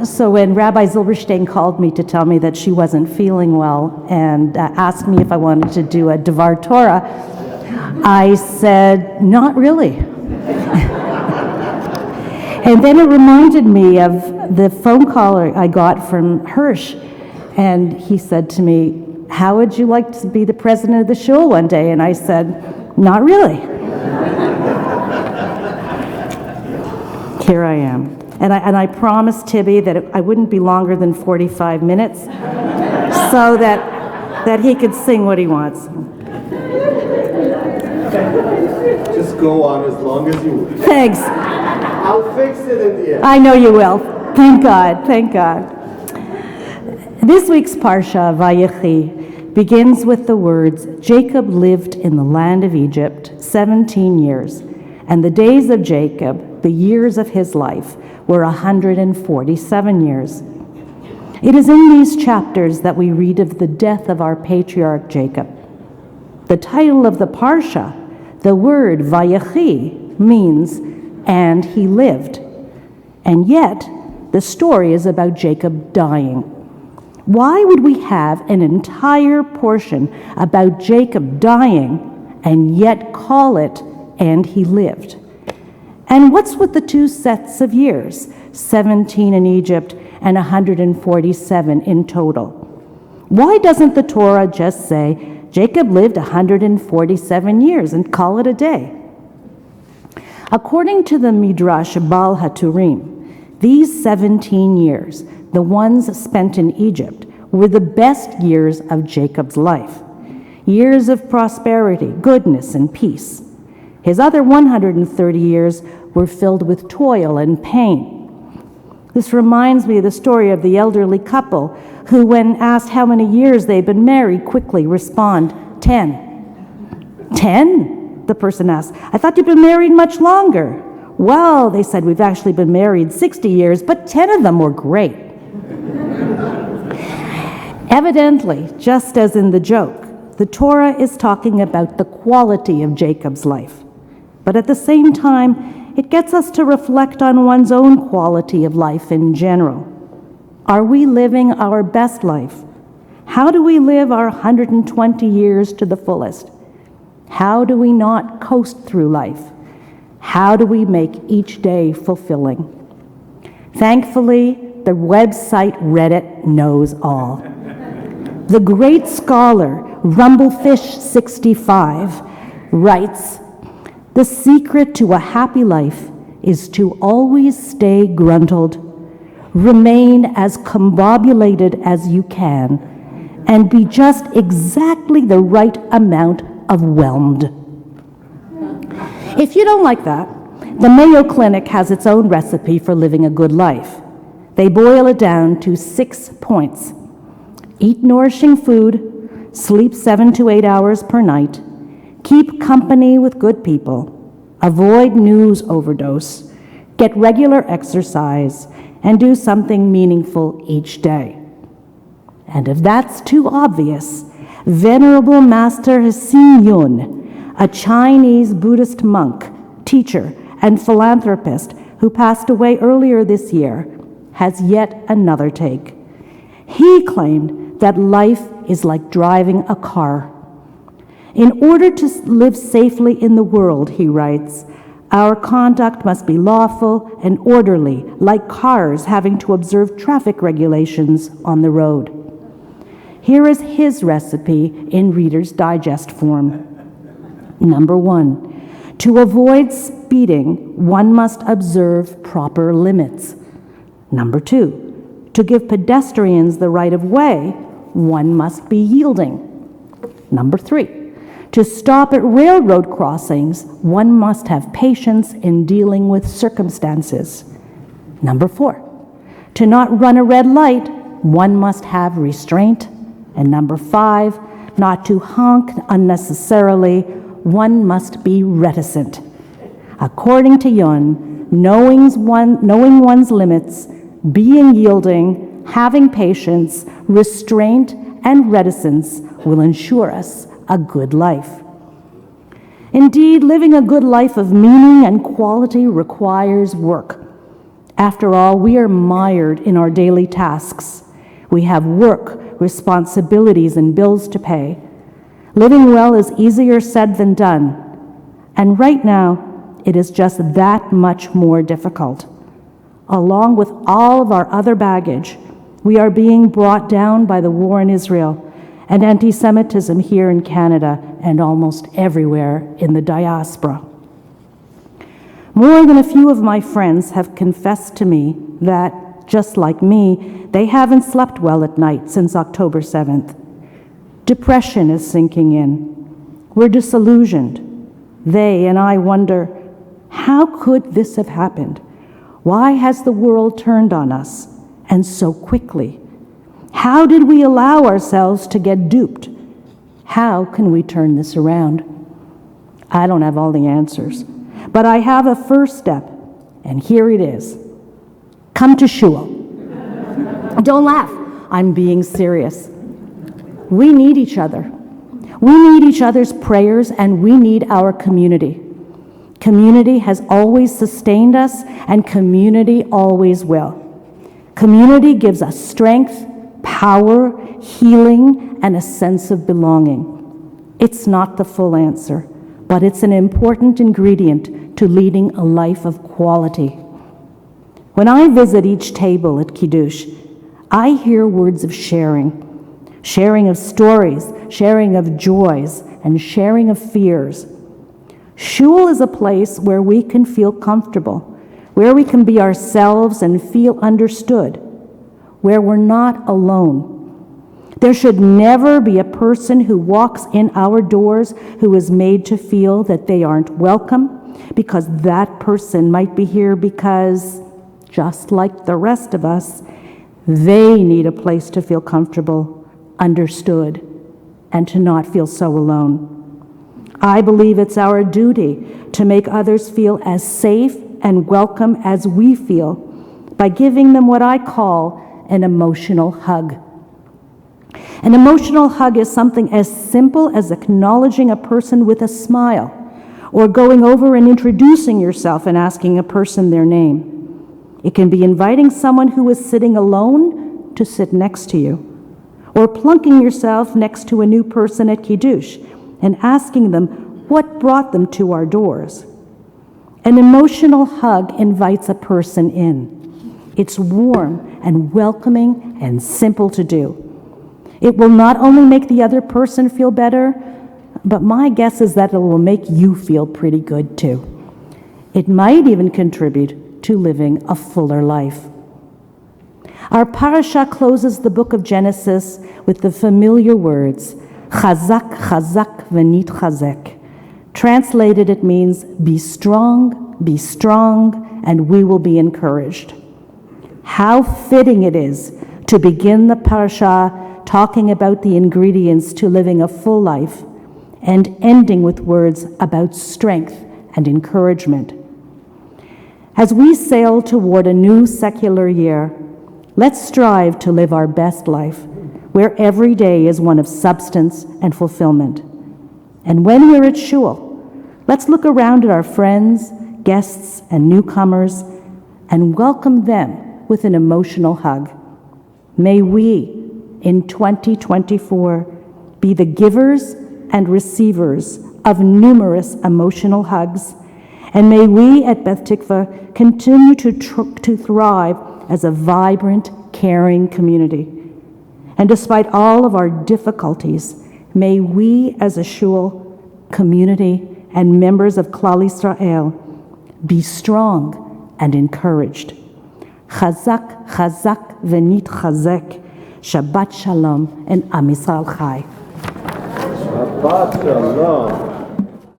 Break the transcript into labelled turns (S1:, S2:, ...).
S1: So when Rabbi Zilberstein called me to tell me that she wasn't feeling well and asked me if I wanted to do a Devar Torah, I said, not really. And then it reminded me of the phone call I got from Hirsch, and he said to me, how would you like to be the president of the shul one day? And I said, not really. Here I am. And I promised Tibby that I wouldn't be longer than 45 minutes so that he could sing what he wants.
S2: Just go on as long as you want.
S1: Thanks.
S2: I'll fix it in the end.
S1: I know you will. Thank God. Thank God. This week's Parsha, Vayechi, begins with the words, Jacob lived in the land of Egypt 17 years, and the days of Jacob, the years of his life, were 147 years. It is in these chapters that we read of the death of our patriarch Jacob. The title of the Parsha, the word Vayechi, means, and he lived. And yet, the story is about Jacob dying. Why would we have an entire portion about Jacob dying and yet call it, and he lived? And what's with the two sets of years, 17 in Egypt and 147 in total? Why doesn't the Torah just say, Jacob lived 147 years and call it a day? According to the Midrash Baal HaTurim, these 17 years, the ones spent in Egypt, were the best years of Jacob's life. Years of prosperity, goodness, and peace. His other 130 years were filled with toil and pain. This reminds me of the story of the elderly couple who, when asked how many years they've been married, quickly respond, 10. 10? The person asked. I thought you'd been married much longer. Well, they said, we've actually been married 60 years, but 10 of them were great. Evidently, just as in the joke, the Torah is talking about the quality of Jacob's life. But at the same time, it gets us to reflect on one's own quality of life in general. Are we living our best life? How do we live our 120 years to the fullest? How do we not coast through life? How do we make each day fulfilling? Thankfully, the website Reddit knows all. The great scholar Rumblefish65 writes, the secret to a happy life is to always stay gruntled, remain as combobulated as you can, and be just exactly the right amount of whelmed. If you don't like that, the Mayo Clinic has its own recipe for living a good life. They boil it down to 6 points. Eat nourishing food, sleep 7 to 8 hours per night, keep company with good people, avoid news overdose, get regular exercise, and do something meaningful each day. And if that's too obvious, Venerable Master Hsin Yun, a Chinese Buddhist monk, teacher, and philanthropist who passed away earlier this year, has yet another take. He claimed that life is like driving a car. In order to live safely in the world, he writes, our conduct must be lawful and orderly, like cars having to observe traffic regulations on the road. Here is his recipe in Reader's Digest form. Number 1, to avoid speeding, one must observe proper limits. Number 2, to give pedestrians the right of way, one must be yielding. Number 3, to stop at railroad crossings, one must have patience in dealing with circumstances. Number 4, to not run a red light, one must have restraint. And number 5, not to honk unnecessarily, one must be reticent. According to Yun, knowing one's limits, being yielding, having patience, restraint, and reticence will ensure us a good life. Indeed, living a good life of meaning and quality requires work. After all, we are mired in our daily tasks. We have work, responsibilities, and bills to pay. Living well is easier said than done, and right now, it is just that much more difficult. Along with all of our other baggage, we are being brought down by the war in Israel and anti-Semitism here in Canada and almost everywhere in the diaspora. More than a few of my friends have confessed to me that, just like me, they haven't slept well at night since October 7th. Depression is sinking in. We're disillusioned. They and I wonder, how could this have happened? Why has the world turned on us, and so quickly? How did we allow ourselves to get duped? How can we turn this around? I don't have all the answers, but I have a first step, and here it is. Come to shul. Don't laugh. I'm being serious. We need each other. We need each other's prayers, and we need our community. Community has always sustained us, and community always will. Community gives us strength, power, healing, and a sense of belonging. It's not the full answer, but it's an important ingredient to leading a life of quality. When I visit each table at Kiddush, I hear words of sharing of stories, sharing of joys, and sharing of fears. Shul is a place where we can feel comfortable, where we can be ourselves and feel understood, where we're not alone. There should never be a person who walks in our doors who is made to feel that they aren't welcome, because that person might be here because, just like the rest of us, they need a place to feel comfortable, understood, and to not feel so alone. I believe it's our duty to make others feel as safe and welcome as we feel by giving them what I call an emotional hug. An emotional hug is something as simple as acknowledging a person with a smile, or going over and introducing yourself and asking a person their name. It can be inviting someone who is sitting alone to sit next to you, or plunking yourself next to a new person at Kiddush and asking them what brought them to our doors. An emotional hug invites a person in. It's warm and welcoming and simple to do. It will not only make the other person feel better, but my guess is that it will make you feel pretty good too. It might even contribute to living a fuller life. Our parasha closes the book of Genesis with the familiar words, Chazak, chazak, v'nit chazek. Translated, it means, be strong, and we will be encouraged. How fitting it is to begin the parasha talking about the ingredients to living a full life and ending with words about strength and encouragement. As we sail toward a new secular year, let's strive to live our best life, where every day is one of substance and fulfillment. And when we're at shul, let's look around at our friends, guests, and newcomers and welcome them with an emotional hug. May we, in 2024, be the givers and receivers of numerous emotional hugs, and may we at Beth Tikvah continue to thrive as a vibrant, caring community. And despite all of our difficulties, may we as a shul, community, and members of Klal Yisrael be strong and encouraged. Chazak, chazak, v'nit chazek. Shabbat shalom and Am Yisrael Chai.
S2: Shabbat shalom.